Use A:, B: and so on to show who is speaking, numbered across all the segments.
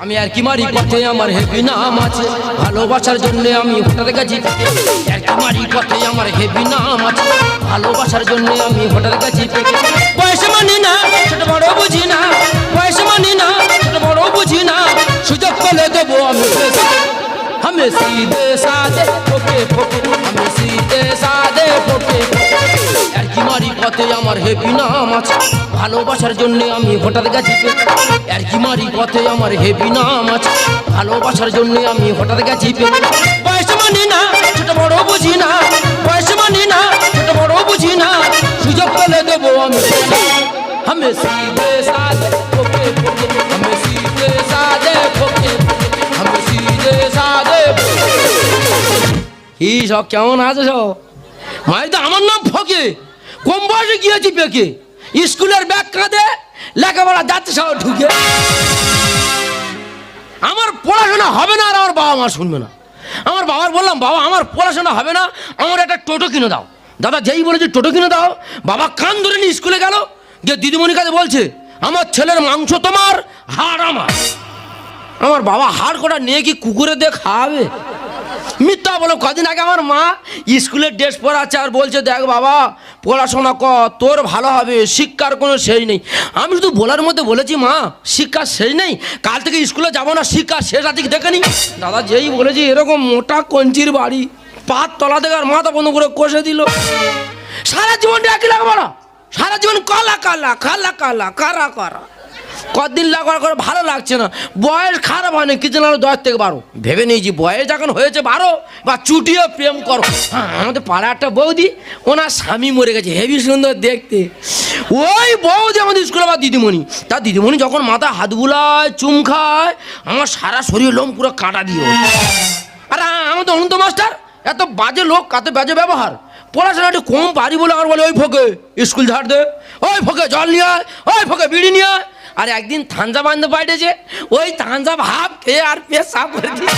A: আমি আর কি মারি পথে আমার হেভি নাম আছে, ভালোবাসার জন্য আমি হঠাৎ গেছি। আর কি মারি পথে আমার হেভি নাম আছে, ভালোবাসার জন্য আমি হঠাৎ গেছি। পয়সা মানি না ছোট বড় বুঝি না, পয়সা মানি না ছোট বড় বুঝি না, সুযোগ পেলে দেবো আমি সিধে সাদে ফোকে ফোকে, আমি সিধে সাদে ফোকে। আর কি মারি পথে আমার হেভি নাম আছে, ভালোবাসার জন্য আমি হঠাৎ গেছি। আর কি মারি পথে আমার হেভি নাম আছে, ভালোবাসার জন্য আমি হঠাৎ গেছি। পয়সা মানি না ছোট বড় বুঝি না, পয়সা মানি না ছোট বড় বুঝি না, সুযোগ পেলে দেবো আমি সিধে সাদে ফোকে ফোকে, আমি সিধে সাদে ফোকে ফোকে, আমি সিধে সাদে। কি সব কেমন আছে সব? মাইদা আমার নাম ফকে, কম বয়সে গিয়েছি পেকে, স্কুলের ব্যাগ কাঁধে লেখাপড়া যাচ্ছে সব ঢুকে। আমার পড়াশোনা হবে না আর আমার বাবা মা শুনবে না। আমার বাবার বললাম, বাবা আমার পড়াশোনা হবে না, আমার একটা টোটো কিনে দাও। দাদা যেই বলেছে টোটো কিনে দাও, বাবা কান ধরে নিয়ে স্কুলে গেল, গিয়ে দিদিমণির কাছে বলছে আমার ছেলের মাংস তোমার, হাড় আমার। আমার বাবা হাড় কটা নিয়ে কি কুকুরে দিয়ে খাওয়াবে? মিথ্যা বলো। কদিন আগে আমার মা স্কুলের ড্রেস পরাচ্ছে আর বলছে দেখ বাবা পড়াশোনা কর, তোর ভালো হবে, শিক্ষার কোনো শেষ নেই। আমি শুধু বলার মধ্যে বলেছি মা শিক্ষার শেষ নেই, কাল থেকে স্কুলে যাবো না, শিক্ষার শেষ আছে কি দেখে নি। দাদা যেই বলেছি এরকম মোটা কঞ্চির বাড়ি, পাত তলা থেকে আর মাথা বন্ধ করে কষে দিল। সারা জীবন একই লাগবো না, সারা জীবন কালা কালা কালা কালা কারা কারা। কদিন লাগার করে ভালো লাগছে না, বয়স খারাপ হয় না, কিছু না 10 থেকে 12 ভেবে নিয়েছি বয়স যখন হয়েছে 12 বা চুটিয়ে প্রেম করো। হ্যাঁ আমাদের পাড়া একটা বৌদি, ওনার স্বামী মরে গেছে, হেভি সুন্দর দেখতে। ওই বৌদি আমাদের স্কুলে বা দিদিমণি, তার দিদিমণি যখন মাথা হাত বুলায় চুম খায়, আমার সারা শরীর লোম পুরো কাটা দিয়ে। আর আমাদের অনন্ত মাস্টার এত বাজে লোক, এত বাজে ব্যবহার, পড়াশোনা একটু কম পারি বলে আমার বলে ওই ফোকে স্কুল ঝাড় দে, ওই ফোকে জল নিয়ে আয়, ওই ফোকে বিড়ি নিয়ে আয়। আর একদিন থানজা বান্ধে পাঠিয়েছে, ওই থানজা ভাব খেয়ে আর পেশাব করে দিয়ে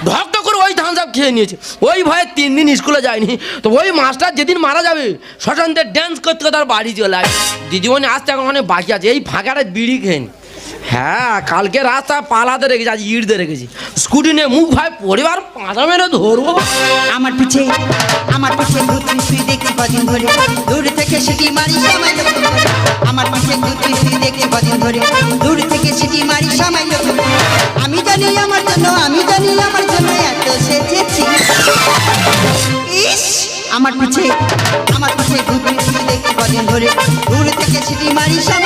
A: ঢকটা করে ওই থানজাব খেয়ে নিয়েছে। ওই ভয়ে 3 দিন স্কুলে যায়নি। তো ওই মাস্টার যেদিন মারা যাবে শ্মশানদের ড্যান্স করতে তার বাড়ি চলে আসে। দিদিমণি আসতে এখন অনেক বাকি আছে, এই ফাঁকাটা বিড়ি খেয়ে। হ্যাঁ কালকে রাস্তা পালাতে রেখেছি, আজ ইটতে রেখেছি, স্কুটি নিয়ে মুখ ভাই পরিবার পাঁচা মেরে ধরবো।
B: আমার পিছে ঘুরছিস দেখি কদিন ধরে, দূর থেকে সিটি মারি সামাই লোক। আমার পিছে ঘুরছিস দেখি কদিন ধরে, দূর থেকে সিটি মারি সামাই লোক। আমি জানি আমার জন্য, আমি জানি আমার জন্য এত সেজেছি। ইস আমার পিছে ঘুরছিস দেখি কদিন ধরে, দূর থেকে সিটি মারি সামাই।